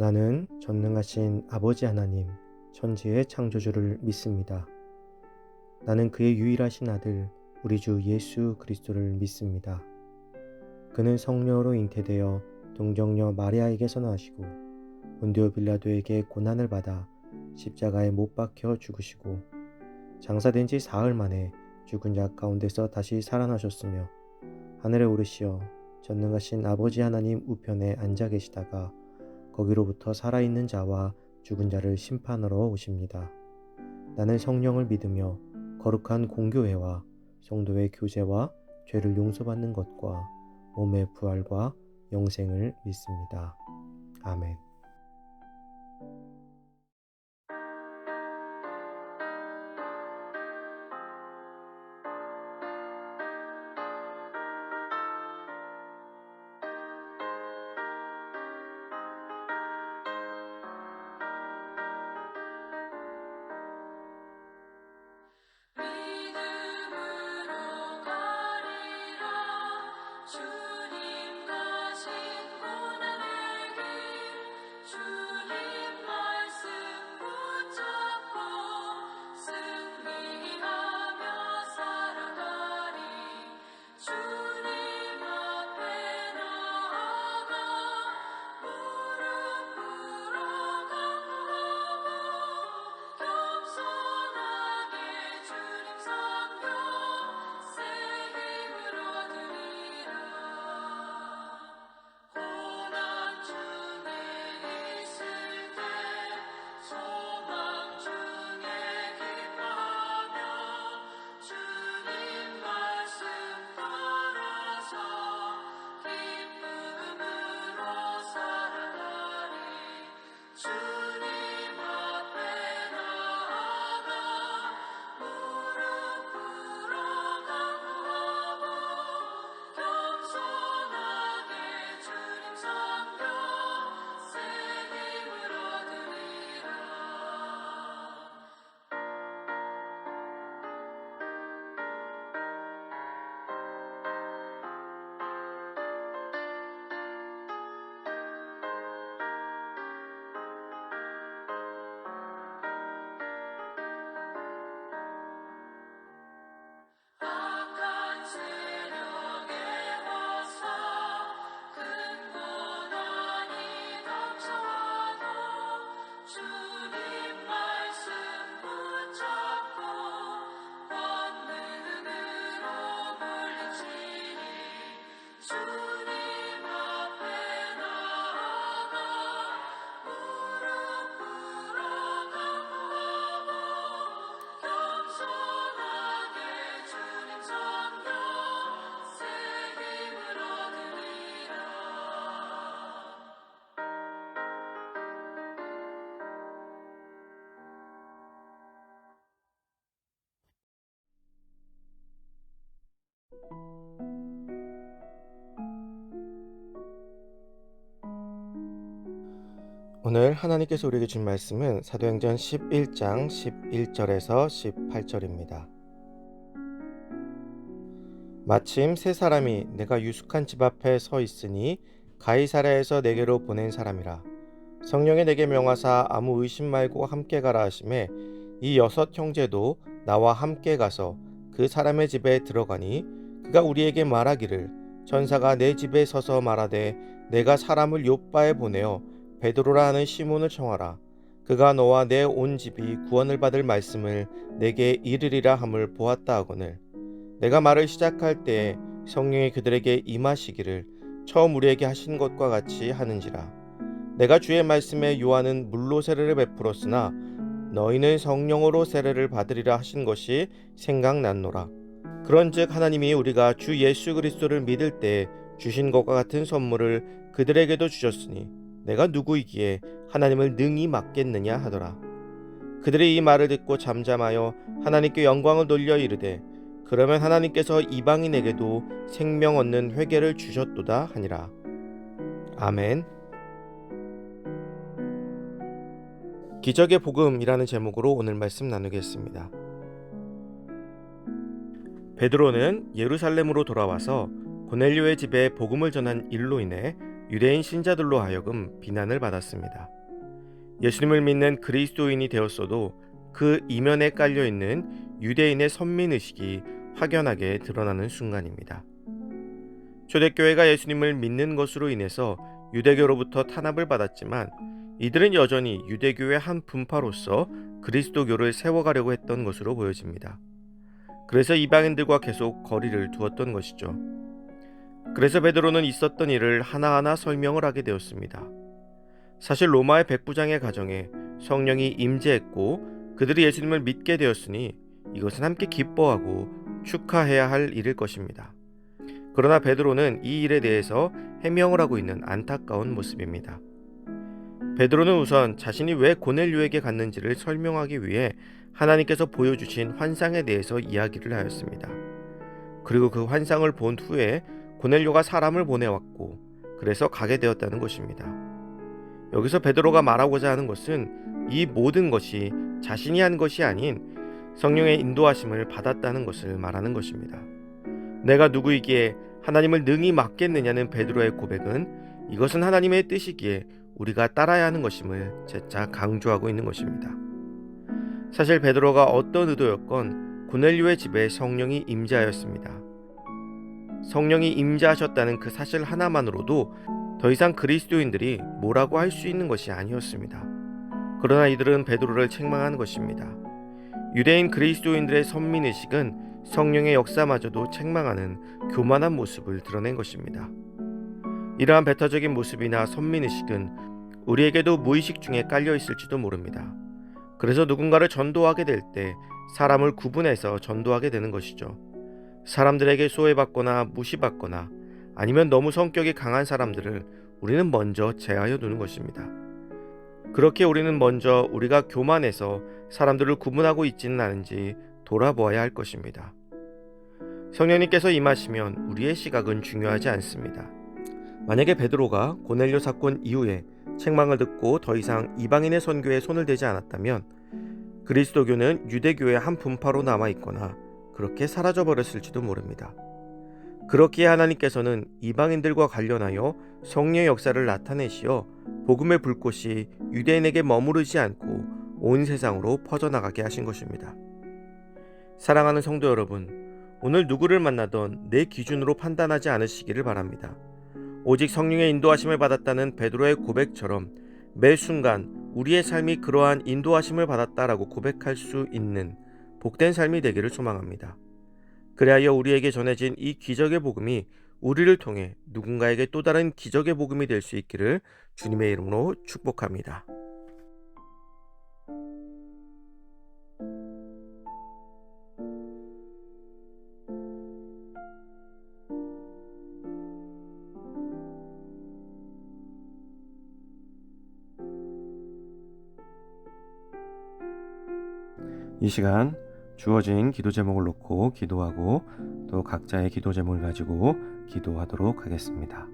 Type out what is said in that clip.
나는 전능하신 아버지 하나님, 천지의 창조주를 믿습니다. 나는 그의 유일하신 아들, 우리 주 예수 그리스도를 믿습니다. 그는 성령으로 잉태되어 동정녀 마리아에게서 나시고 본디오 빌라도에게 고난을 받아 십자가에 못 박혀 죽으시고 장사된 지 사흘 만에 죽은 자 가운데서 다시 살아나셨으며 하늘에 오르시어 전능하신 아버지 하나님 우편에 앉아 계시다가 거기로부터 살아있는 자와 죽은 자를 심판하러 오십니다. 나는 성령을 믿으며 거룩한 공교회와 성도의 교제와 죄를 용서받는 것과 몸의 부활과 영생을 믿습니다. 아멘. 믿음으로 가리라. 주님 가신 고난의 길, 주님 말씀 붙잡고 승리하며 살아가리. 주님 앞에 나아가 무릎 꿇어 간구하고 겸손하게 주님 섬겨 새 힘을 얻으리라. 고난 중에 있을 때 소망 중에 기뻐하며 주님 말씀 따라서 기쁨으로 살아가리. 주님 앞에 나아가 무릎 꿇어 간구하고 겸손하게 주님 섬겨 새 힘을 얻으리라. 악한 세력에 와서 큰 고난이 닥쳐와도 주님 말씀 붙잡고 권능으로 물리치니. 주님 앞에 나아가 무릎 꿇어 간구하고 겸손하게 주님 섬겨 새 힘을 얻으리라. 오늘 하나님께서 우리에게 준 말씀은 사도행전 11장 11절에서 18절입니다. 마침 세 사람이 내가 유숙한 집 앞에 서 있으니 가이사랴에서 내게로 보낸 사람이라. 성령이 내게 명하사 아무 의심 말고 함께 가라 하시매 이 여섯 형제도 나와 함께 가서 그 사람의 집에 들어가니 그가 우리에게 말하기를 천사가 내 집에 서서 말하되 내가 사람을 요빠에 보내어 베드로라 하는 시몬을 청하라. 그가 너와 내 온 집이 구원을 받을 말씀을 내게 이르리라 함을 보았다 하거늘. 내가 말을 시작할 때에 성령이 그들에게 임하시기를 처음 우리에게 하신 것과 같이 하는지라. 내가 주의 말씀에 요한은 물로 세례를 베풀었으나 너희는 성령으로 세례를 받으리라 하신 것이 생각났노라. 그런즉 하나님이 우리가 주 예수 그리스도를 믿을 때 주신 것과 같은 선물을 그들에게도 주셨으니 내가 누구이기에 하나님을 능히 막겠느냐 하더라. 그들이 이 말을 듣고 잠잠하여 하나님께 영광을 돌려 이르되 그러면 하나님께서 이방인에게도 생명 얻는 회개를 주셨도다 하니라. 아멘. 기적의 복음이라는 제목으로 오늘 말씀 나누겠습니다. 베드로는 예루살렘으로 돌아와서 고넬료의 집에 복음을 전한 일로 인해 유대인 신자들로 하여금 비난을 받았습니다. 예수님을 믿는 그리스도인이 되었어도 그 이면에 깔려있는 유대인의 선민의식이 확연하게 드러나는 순간입니다. 초대교회가 예수님을 믿는 것으로 인해서 유대교로부터 탄압을 받았지만 이들은 여전히 유대교의 한 분파로서 그리스도교를 세워가려고 했던 것으로 보여집니다. 그래서 이방인들과 계속 거리를 두었던 것이죠. 그래서 베드로는 있었던 일을 하나하나 설명을 하게 되었습니다. 사실 로마의 백부장의 가정에 성령이 임재했고 그들이 예수님을 믿게 되었으니 이것은 함께 기뻐하고 축하해야 할 일일 것입니다. 그러나 베드로는 이 일에 대해서 해명을 하고 있는 안타까운 모습입니다. 베드로는 우선 자신이 왜 고넬료에게 갔는지를 설명하기 위해 하나님께서 보여주신 환상에 대해서 이야기를 하였습니다. 그리고 그 환상을 본 후에 고넬료가 사람을 보내왔고 그래서 가게 되었다는 것입니다. 여기서 베드로가 말하고자 하는 것은 이 모든 것이 자신이 한 것이 아닌 성령의 인도하심을 받았다는 것을 말하는 것입니다. 내가 누구이기에 하나님을 능히 맡겠느냐는 베드로의 고백은 이것은 하나님의 뜻이기에 우리가 따라야 하는 것임을 재차 강조하고 있는 것입니다. 사실 베드로가 어떤 의도였건 고넬료의 집에 성령이 임재하였습니다. 성령이 임재하셨다는 그 사실 하나만으로도 더 이상 그리스도인들이 뭐라고 할 수 있는 것이 아니었습니다. 그러나 이들은 베드로를 책망한 것입니다. 유대인 그리스도인들의 선민의식은 성령의 역사마저도 책망하는 교만한 모습을 드러낸 것입니다. 이러한 배타적인 모습이나 선민의식은 우리에게도 무의식 중에 깔려 있을지도 모릅니다. 그래서 누군가를 전도하게 될 때 사람을 구분해서 전도하게 되는 것이죠. 사람들에게 소외받거나 무시받거나 아니면 너무 성격이 강한 사람들을 우리는 먼저 제하여 두는 것입니다. 그렇게 우리는 먼저 우리가 교만해서 사람들을 구분하고 있지는 않은지 돌아보아야 할 것입니다. 성령님께서 임하시면 우리의 시각은 중요하지 않습니다. 만약에 베드로가 고넬료 사건 이후에 책망을 듣고 더 이상 이방인의 선교에 손을 대지 않았다면 그리스도교는 유대교의 한 분파로 남아있거나 그렇게 사라져버렸을지도 모릅니다. 그렇기에 하나님께서는 이방인들과 관련하여 성령의 역사를 나타내시어 복음의 불꽃이 유대인에게 머무르지 않고 온 세상으로 퍼져나가게 하신 것입니다. 사랑하는 성도 여러분, 오늘 누구를 만나던 내 기준으로 판단하지 않으시기를 바랍니다. 오직 성령의 인도하심을 받았다는 베드로의 고백처럼 매 순간 우리의 삶이 그러한 인도하심을 받았다라고 고백할 수 있는 복된 삶이 되기를 소망합니다. 그리하여 우리에게 전해진 이 기적의 복음이 우리를 통해 누군가에게 또 다른 기적의 복음이 될 수 있기를 주님의 이름으로 축복합니다. 이 시간 주어진 기도 제목을 놓고 기도하고 또 각자의 기도 제목을 가지고 기도하도록 하겠습니다.